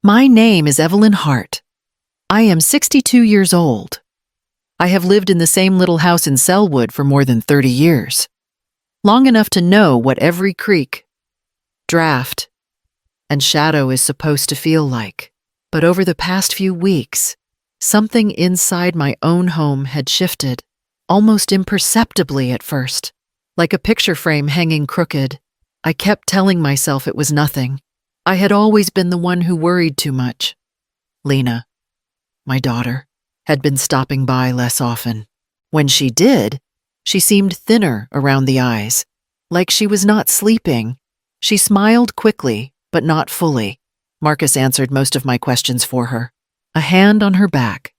My name is Evelyn Hart. I am 62 years old. I have lived in the same little house in Selwood for more than 30 years, long enough to know what every creak, draft, and shadow is supposed to feel like. But over the past few weeks, something inside my own home had shifted, almost imperceptibly at first. Like a picture frame hanging crooked, I kept telling myself it was nothing. I had always been the one who worried too much. Lena, my daughter, had been stopping by less often. When she did, she seemed thinner around the eyes, like she was not sleeping. She smiled quickly, but not fully. Marcus answered most of my questions for her, a hand on her back,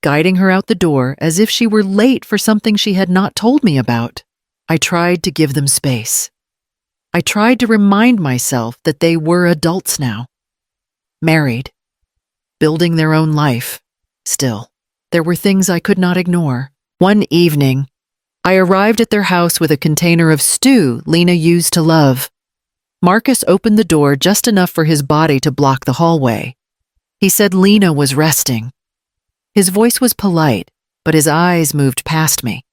guiding her out the door as if she were late for something she had not told me about. I tried to give them space. I tried to remind myself that they were adults now, married, building their own life. Still, there were things I could not ignore. One evening, I arrived at their house with a container of stew Lena used to love. Marcus opened the door just enough for his body to block the hallway. He said Lena was resting. His voice was polite, but his eyes moved past me,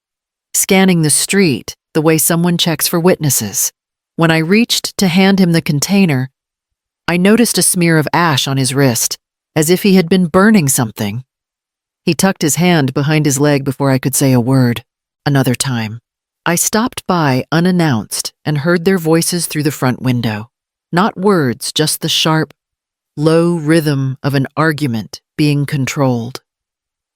scanning the street the way someone checks for witnesses. When I reached to hand him the container, I noticed a smear of ash on his wrist, as if he had been burning something. He tucked his hand behind his leg before I could say a word. Another time, I stopped by unannounced and heard their voices through the front window. Not words, just the sharp, low rhythm of an argument being controlled,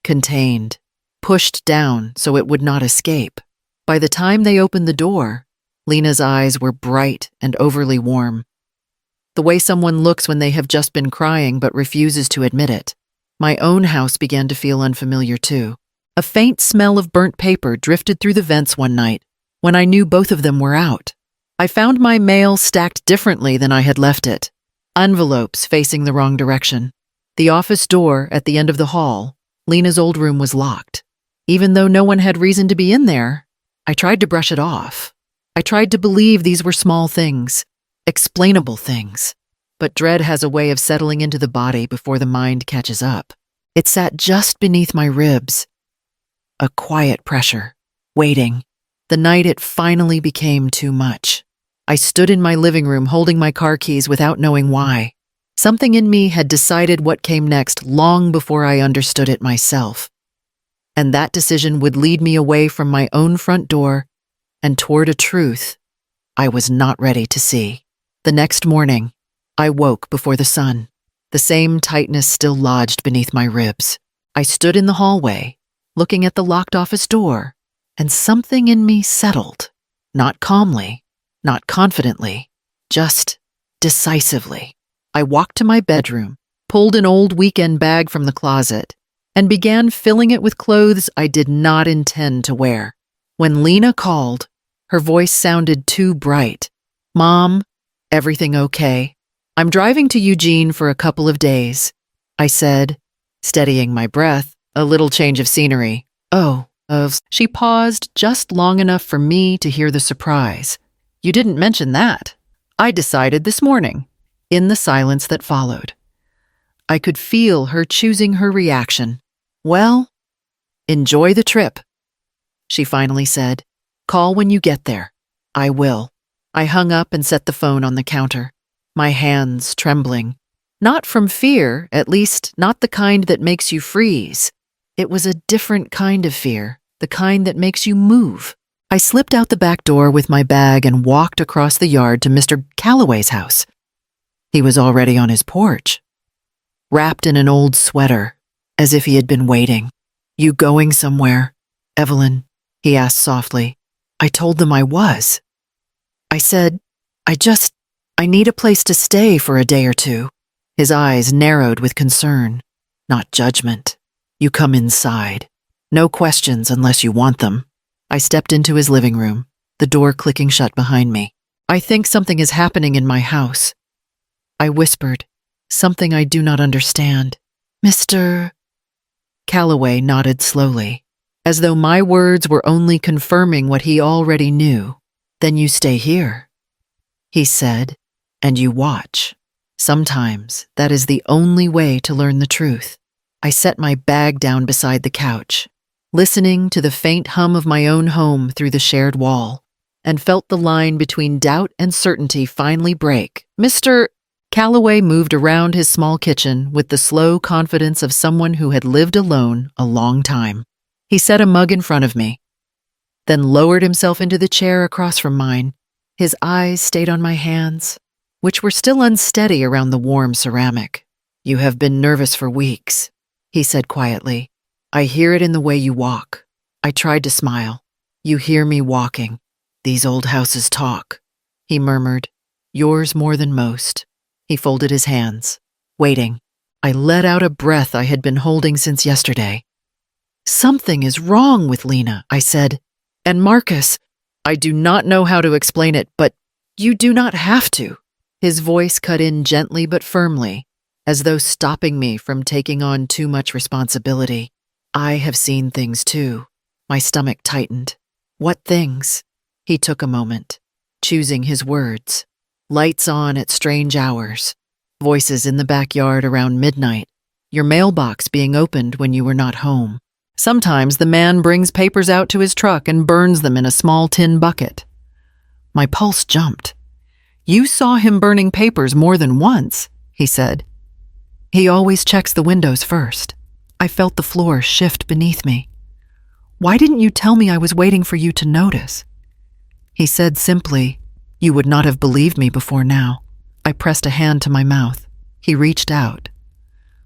contained, pushed down so it would not escape. By the time they opened the door, Lena's eyes were bright and overly warm, the way someone looks when they have just been crying but refuses to admit it. My own house began to feel unfamiliar too. A faint smell of burnt paper drifted through the vents one night when I knew both of them were out. I found my mail stacked differently than I had left it, envelopes facing the wrong direction. The office door at the end of the hall, Lena's old room, was locked. Even though no one had reason to be in there, I tried to brush it off. I tried to believe these were small things, explainable things. But dread has a way of settling into the body before the mind catches up. It sat just beneath my ribs, a quiet pressure, waiting. The night it finally became too much. I stood in my living room holding my car keys without knowing why. Something in me had decided what came next long before I understood it myself. And that decision would lead me away from my own front door and toward a truth I was not ready to see. The next morning, I woke before the sun. The same tightness still lodged beneath my ribs. I stood in the hallway, looking at the locked office door, and something in me settled. Not calmly, not confidently, just decisively. I walked to my bedroom, pulled an old weekend bag from the closet, and began filling it with clothes I did not intend to wear. When Lena called, her voice sounded too bright. "Mom, everything okay? I'm driving to Eugene for a couple of days," I said, steadying my breath, a little change of scenery. "Oh, She paused just long enough for me to hear the surprise. "You didn't mention that. I decided this morning." In the silence that followed, I could feel her choosing her reaction. "Well, enjoy the trip," she finally said. "Call when you get there." "I will." I hung up and set the phone on the counter, my hands trembling. Not from fear, at least not the kind that makes you freeze. It was a different kind of fear, the kind that makes you move. I slipped out the back door with my bag and walked across the yard to Mr. Calloway's house. He was already on his porch, wrapped in an old sweater, as if he had been waiting. "You going somewhere, Evelyn?" he asked softly. I told them I was. I said, I need a place to stay for a day or two." His eyes narrowed with concern, not judgment. "You come inside. No questions unless you want them." I stepped into his living room, the door clicking shut behind me. "I think something is happening in my house," I whispered, "something I do not understand." "Mr. Calloway nodded slowly, as though my words were only confirming what he already knew. "Then you stay here," he said, "and you watch." Sometimes that is the only way to learn the truth. I set my bag down beside the couch, listening to the faint hum of my own home through the shared wall, and felt the line between doubt and certainty finally break. Mr. Calloway moved around his small kitchen with the slow confidence of someone who had lived alone a long time. He set a mug in front of me, then lowered himself into the chair across from mine. His eyes stayed on my hands, which were still unsteady around the warm ceramic. "You have been nervous for weeks," he said quietly. "I hear it in the way you walk." I tried to smile. "You hear me walking. These old houses talk," he murmured. "Yours more than most." He folded his hands, waiting. I let out a breath I had been holding since yesterday. "Something is wrong with Lena," I said. "And Marcus, I do not know how to explain it, but you do not have to." His voice cut in gently but firmly, as though stopping me from taking on too much responsibility. "I have seen things too." My stomach tightened. "What things?" He took a moment, choosing his words. "Lights on at strange hours. Voices in the backyard around midnight. Your mailbox being opened when you were not home. Sometimes the man brings papers out to his truck and burns them in a small tin bucket." My pulse jumped. "You saw him burning papers more than once," he said. "He always checks the windows first." I felt the floor shift beneath me. "Why didn't you tell me I was waiting for you to notice?" He said simply, "You would not have believed me before now." I pressed a hand to my mouth. He reached out,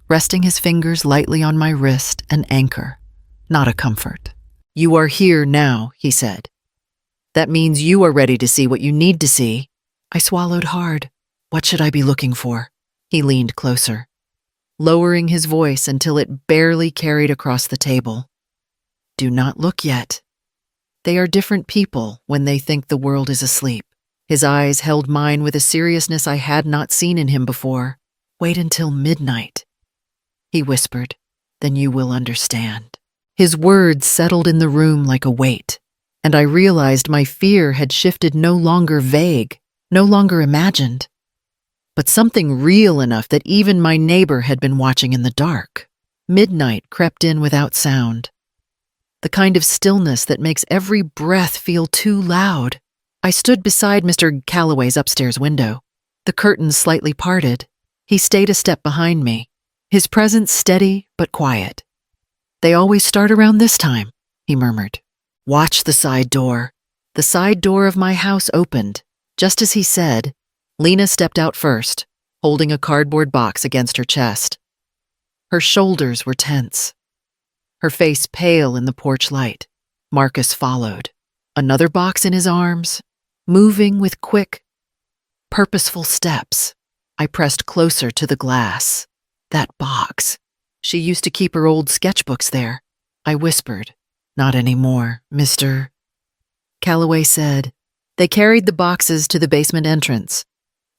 resting his fingers lightly on my wrist, an anchor, not a comfort. "You are here now," he said. "That means you are ready to see what you need to see." I swallowed hard. "What should I be looking for?" He leaned closer, lowering his voice until it barely carried across the table. "Do not look yet. They are different people when they think the world is asleep." His eyes held mine with a seriousness I had not seen in him before. "Wait until midnight," he whispered. "Then you will understand." His words settled in the room like a weight, and I realized my fear had shifted, no longer vague, no longer imagined, but something real enough that even my neighbor had been watching in the dark. Midnight crept in without sound, the kind of stillness that makes every breath feel too loud. I stood beside Mr. Calloway's upstairs window, the curtains slightly parted. He stayed a step behind me, his presence steady but quiet. "They always start around this time," he murmured. "Watch the side door." The side door of my house opened. Just as he said, Lena stepped out first, holding a cardboard box against her chest. Her shoulders were tense, her face pale in the porch light. Marcus followed, another box in his arms, moving with quick, purposeful steps. I pressed closer to the glass. That box. She used to keep her old sketchbooks there. I whispered. "Not anymore, Mr. Calloway said. They carried the boxes to the basement entrance,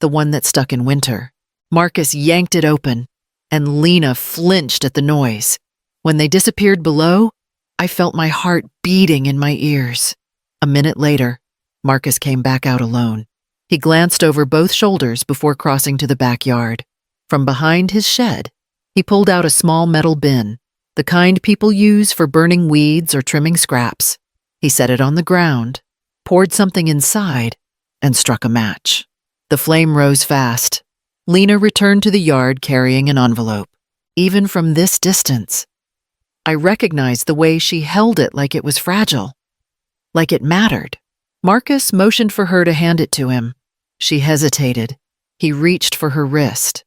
the one that stuck in winter. Marcus yanked it open, and Lena flinched at the noise. When they disappeared below, I felt my heart beating in my ears. A minute later, Marcus came back out alone. He glanced over both shoulders before crossing to the backyard. From behind his shed, he pulled out a small metal bin, the kind people use for burning weeds or trimming scraps. He set it on the ground, poured something inside, and struck a match. The flame rose fast. Lena returned to the yard carrying an envelope. Even from this distance, I recognized the way she held it, like it was fragile, like it mattered. Marcus motioned for her to hand it to him. She hesitated. He reached for her wrist.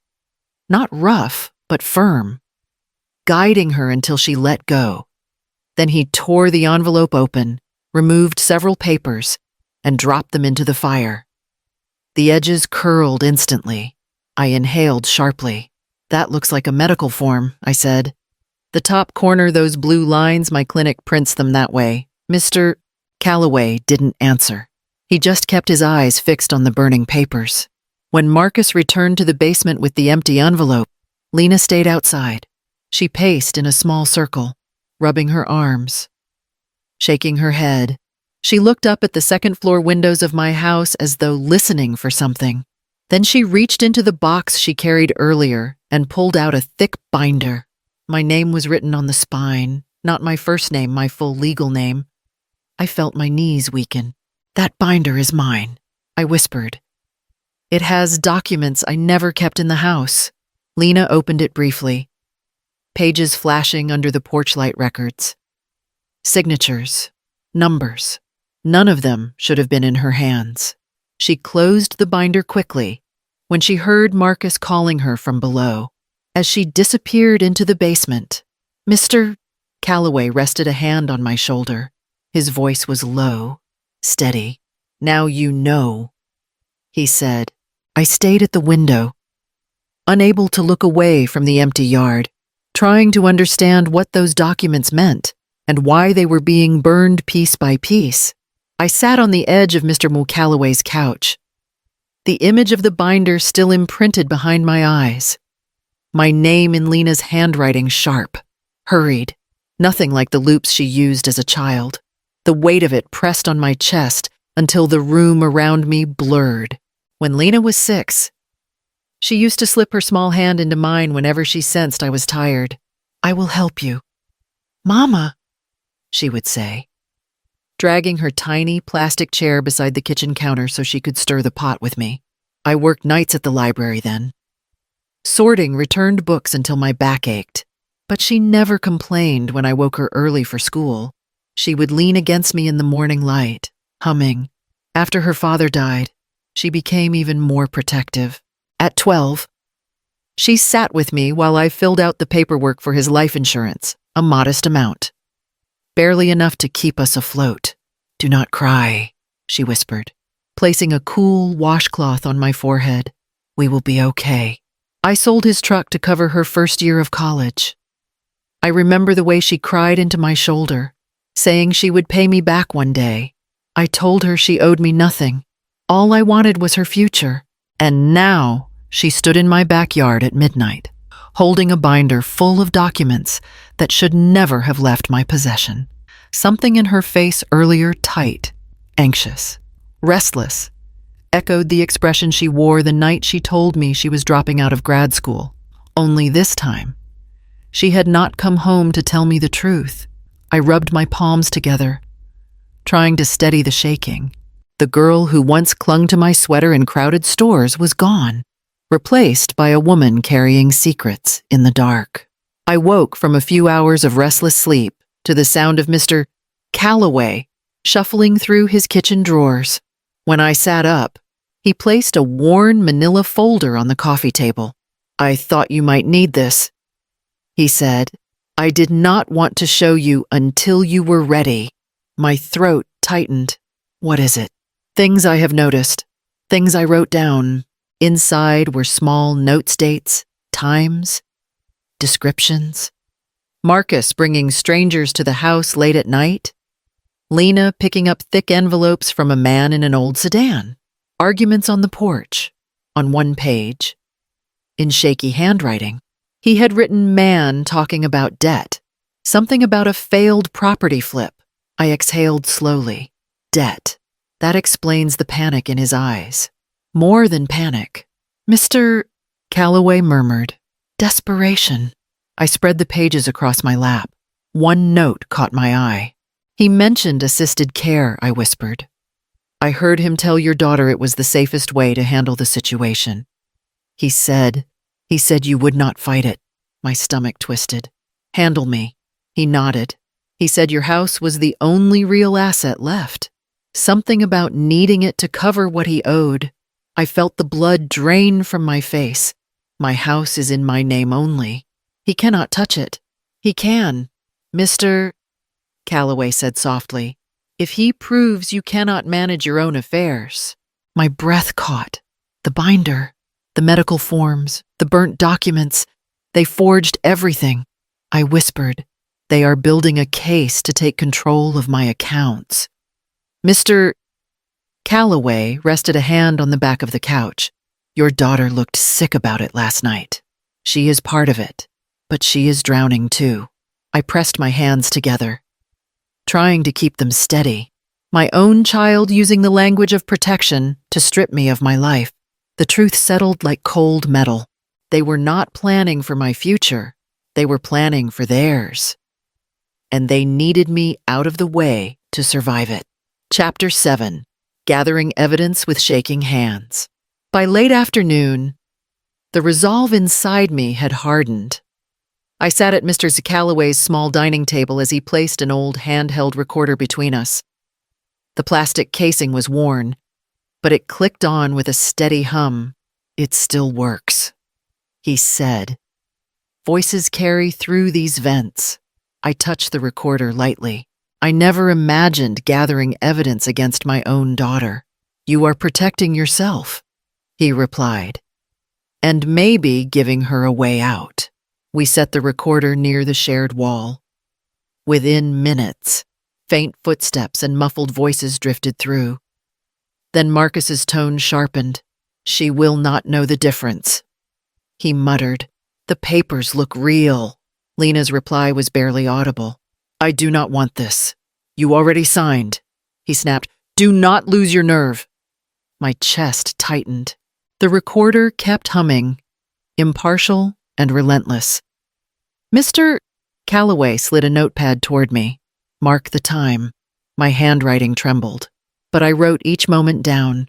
Not rough, but firm, guiding her until she let go. Then he tore the envelope open, removed several papers, and dropped them into the fire. The edges curled instantly. I inhaled sharply. "That looks like a medical form," I said. "The top corner, those blue lines, my clinic prints them that way." Mr. Calloway didn't answer. He just kept his eyes fixed on the burning papers. When Marcus returned to the basement with the empty envelope, Lena stayed outside. She paced in a small circle, rubbing her arms, shaking her head. She looked up at the second-floor windows of my house as though listening for something. Then she reached into the box she carried earlier and pulled out a thick binder. My name was written on the spine, not my first name, my full legal name. I felt my knees weaken. "That binder is mine," I whispered. "It has documents I never kept in the house." Lena opened it briefly. Pages flashing under the porch light records. Signatures. Numbers. None of them should have been in her hands. She closed the binder quickly when she heard Marcus calling her from below. As she disappeared into the basement, Mr. Calloway rested a hand on my shoulder. His voice was low, steady. "Now you know," he said. I stayed at the window, unable to look away from the empty yard, trying to understand what those documents meant and why they were being burned piece by piece. I sat on the edge of Mr. Calloway's couch, the image of the binder still imprinted behind my eyes. My name in Lena's handwriting sharp, hurried, nothing like the loops she used as a child. The weight of it pressed on my chest until the room around me blurred. When Lena was 6, she used to slip her small hand into mine whenever she sensed I was tired. "I will help you." "Mama," she would say, dragging her tiny plastic chair beside the kitchen counter so she could stir the pot with me. I worked nights at the library then, sorting returned books until my back ached. But she never complained when I woke her early for school. She would lean against me in the morning light, humming. After her father died, she became even more protective. At 12, she sat with me while I filled out the paperwork for his life insurance, a modest amount. Barely enough to keep us afloat. "Do not cry," she whispered, placing a cool washcloth on my forehead. "We will be okay." I sold his truck to cover her first year of college. I remember the way she cried into my shoulder, saying she would pay me back one day. I told her she owed me nothing. All I wanted was her future. And now she stood in my backyard at midnight, holding a binder full of documents that should never have left my possession. Something in her face earlier tight, anxious, restless, echoed the expression she wore the night she told me she was dropping out of grad school. Only this time, she had not come home to tell me the truth. I rubbed my palms together, trying to steady the shaking. The girl who once clung to my sweater in crowded stores was gone, replaced by a woman carrying secrets in the dark. I woke from a few hours of restless sleep to the sound of Mr. Calloway shuffling through his kitchen drawers. When I sat up, he placed a worn manila folder on the coffee table. "I thought you might need this," he said. "I did not want to show you until you were ready." My throat tightened. "What is it?" "Things I have noticed. Things I wrote down." Inside were small notes, dates, times, descriptions. Marcus bringing strangers to the house late at night. Lena picking up thick envelopes from a man in an old sedan. Arguments on the porch. On one page, in shaky handwriting, he had written "man talking about debt." Something about a failed property flip. I exhaled slowly. Debt. That explains the panic in his eyes. More than panic. "Mr. Calloway murmured. Desperation." I spread the pages across my lap. One note caught my eye. "He mentioned assisted care," I whispered. "I heard him tell your daughter it was the safest way to handle the situation. He said you would not fight it." My stomach twisted. "Handle me." He nodded. "He said your house was the only real asset left. Something about needing it to cover what he owed." I felt the blood drain from my face. "My house is in my name only. He cannot touch it." "He can," Mr. Calloway said softly. "If he proves you cannot manage your own affairs." My breath caught. The binder, the medical forms, the burnt documents, they forged everything. I whispered, "They are building a case to take control of my accounts." Mr. Calloway rested a hand on the back of the couch. "Your daughter looked sick about it last night. She is part of it, but she is drowning too." I pressed my hands together, trying to keep them steady. My own child using the language of protection to strip me of my life. The truth settled like cold metal. They were not planning for my future. They were planning for theirs. And they needed me out of the way to survive it. Chapter 7. Gathering Evidence with Shaking Hands. By late afternoon, the resolve inside me had hardened. I sat at Mr. Calloway's small dining table as he placed an old handheld recorder between us. The plastic casing was worn, but it clicked on with a steady hum. "It still works," he said. "Voices carry through these vents." I touched the recorder lightly. I never imagined gathering evidence against my own daughter. "You are protecting yourself," he replied, "and maybe giving her a way out." We set the recorder near the shared wall. Within minutes, faint footsteps and muffled voices drifted through. Then Marcus's tone sharpened. "She will not know the difference," he muttered. "The papers look real." Lena's reply was barely audible. "I do not want this. You already signed," he snapped. "Do not lose your nerve." My chest tightened. The recorder kept humming, impartial and relentless. Mr. Calloway slid a notepad toward me. "Mark the time." My handwriting trembled, but I wrote each moment down.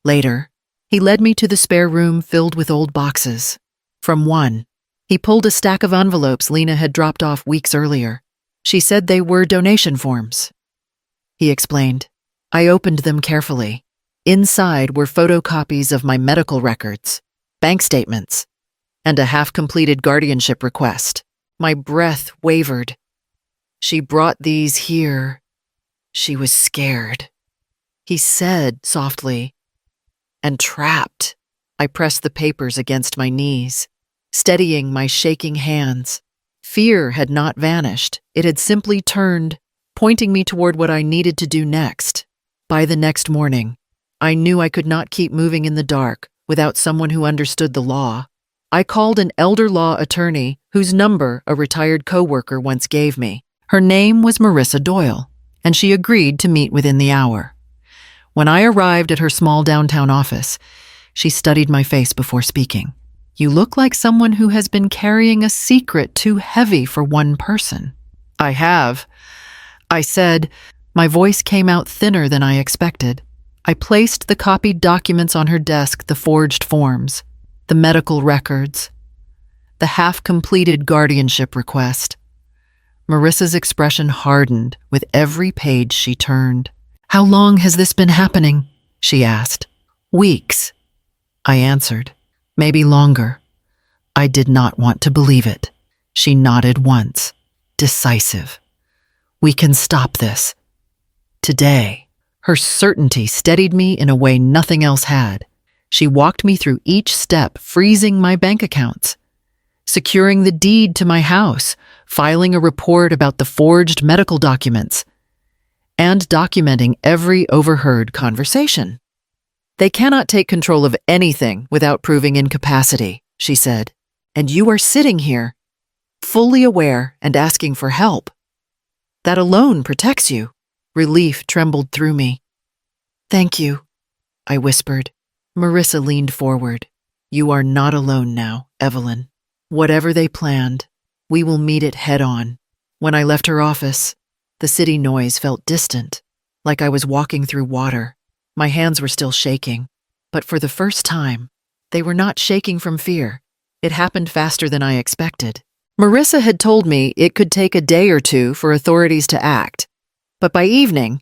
Later, he led me to the spare room filled with old boxes. From one, he pulled a stack of envelopes Lena had dropped off weeks earlier. She said they were donation forms. He explained. I opened them carefully. Inside were photocopies of my medical records, bank statements, and a half-completed guardianship request. My breath wavered. "She brought these here. She was scared," he said softly. "And trapped." I pressed the papers against my knees, steadying my shaking hands. Fear had not vanished. It had simply turned, pointing me toward what I needed to do next. By the next morning, I knew I could not keep moving in the dark without someone who understood the law. I called an elder law attorney whose number a retired coworker once gave me. Her name was Marissa Doyle, and she agreed to meet within the hour. When I arrived at her small downtown office, she studied my face before speaking. "You look like someone who has been carrying a secret too heavy for one person." "I have," I said. My voice came out thinner than I expected. I placed the copied documents on her desk, the forged forms, the medical records, the half-completed guardianship request. Marissa's expression hardened with every page she turned. "How long has this been happening?" she asked. "Weeks," I answered. "Maybe longer." I did not want to believe it. She nodded once, decisive. "We can stop this. Today." Her certainty steadied me in a way nothing else had. She walked me through each step, freezing my bank accounts, securing the deed to my house, filing a report about the forged medical documents, and documenting every overheard conversation. "They cannot take control of anything without proving incapacity," she said. "And you are sitting here, fully aware and asking for help. That alone protects you." Relief trembled through me. "Thank you," I whispered. Marissa leaned forward. "You are not alone now, Evelyn. Whatever they planned, we will meet it head-on." When I left her office, the city noise felt distant, like I was walking through water. My hands were still shaking, but for the first time, they were not shaking from fear. It happened faster than I expected. Marissa had told me it could take a day or two for authorities to act, but by evening,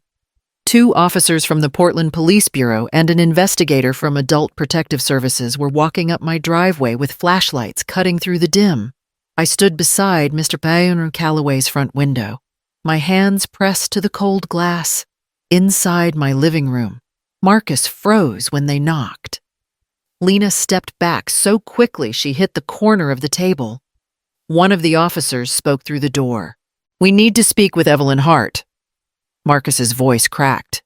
2 officers from the Portland Police Bureau and an investigator from Adult Protective Services were walking up my driveway with flashlights cutting through the dim. I stood beside Mr. Calloway's front window, my hands pressed to the cold glass. Inside my living room, Marcus froze when they knocked. Lena stepped back so quickly she hit the corner of the table. One of the officers spoke through the door. "We need to speak with Evelyn Hart." Marcus's voice cracked.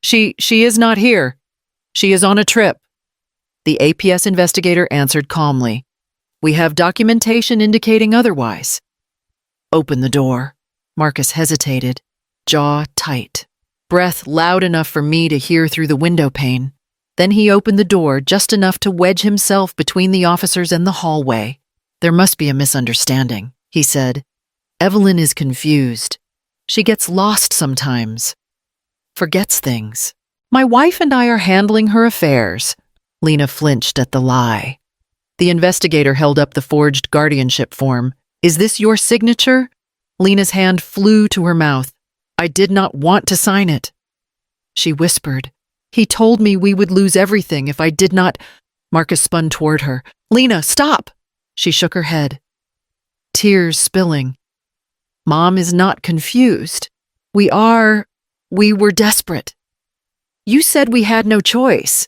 She is not here. She is on a trip." The APS investigator answered calmly. "We have documentation indicating otherwise." "Open the door." Marcus hesitated, jaw tight, breath loud enough for me to hear through the window pane. Then he opened the door just enough to wedge himself between the officers and the hallway. "There must be a misunderstanding," he said. "Evelyn is confused. She gets lost sometimes. Forgets things. My wife and I are handling her affairs." Lena flinched at the lie. The investigator held up the forged guardianship form. "Is this your signature?" Lena's hand flew to her mouth. "I did not want to sign it." She whispered, "He told me we would lose everything if I did not—" Marcus spun toward her. "Lena, stop!" She shook her head, tears spilling. "Mom is not confused. We were desperate. You said we had no choice."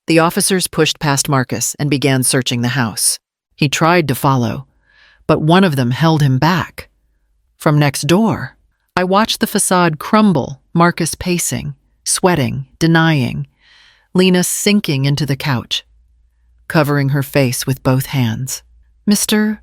The officers pushed past Marcus and began searching the house. He tried to follow, but one of them held him back. From next door, I watched the facade crumble, Marcus pacing, sweating, denying, Lena sinking into the couch, covering her face with both hands. "Mr.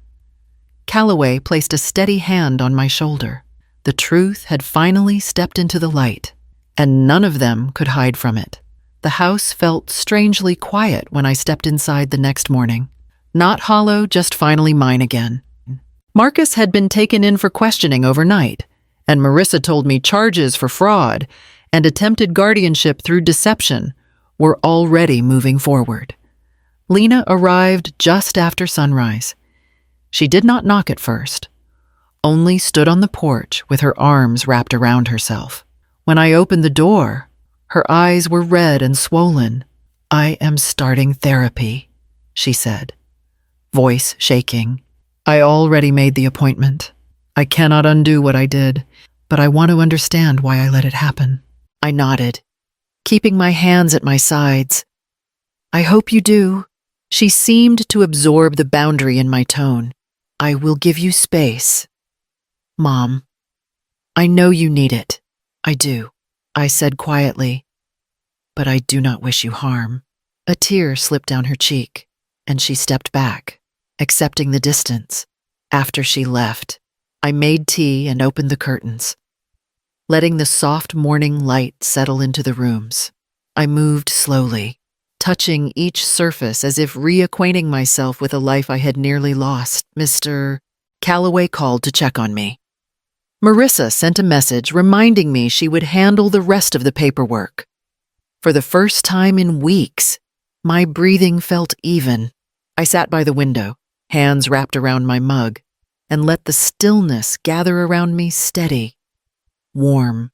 Calloway placed a steady hand on my shoulder. The truth had finally stepped into the light, and none of them could hide from it. The house felt strangely quiet when I stepped inside the next morning. Not hollow, just finally mine again. Marcus had been taken in for questioning overnight, and Marissa told me charges for fraud and attempted guardianship through deception were already moving forward. Lena arrived just after sunrise. She did not knock at first, only stood on the porch with her arms wrapped around herself. When I opened the door, her eyes were red and swollen. "I am starting therapy," she said, voice shaking. "I already made the appointment. I cannot undo what I did, but I want to understand why I let it happen." I nodded, keeping my hands at my sides. "I hope you do." She seemed to absorb the boundary in my tone. "I will give you space. Mom, I know you need it." "I do," I said quietly, "but I do not wish you harm." A tear slipped down her cheek, and she stepped back, accepting the distance. After she left, I made tea and opened the curtains, letting the soft morning light settle into the rooms. I moved slowly, touching each surface as if reacquainting myself with a life I had nearly lost. Mr. Calloway called to check on me. Marissa sent a message reminding me she would handle the rest of the paperwork. For the first time in weeks, my breathing felt even. I sat by the window, hands wrapped around my mug, and let the stillness gather around me steady, warm,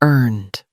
earned.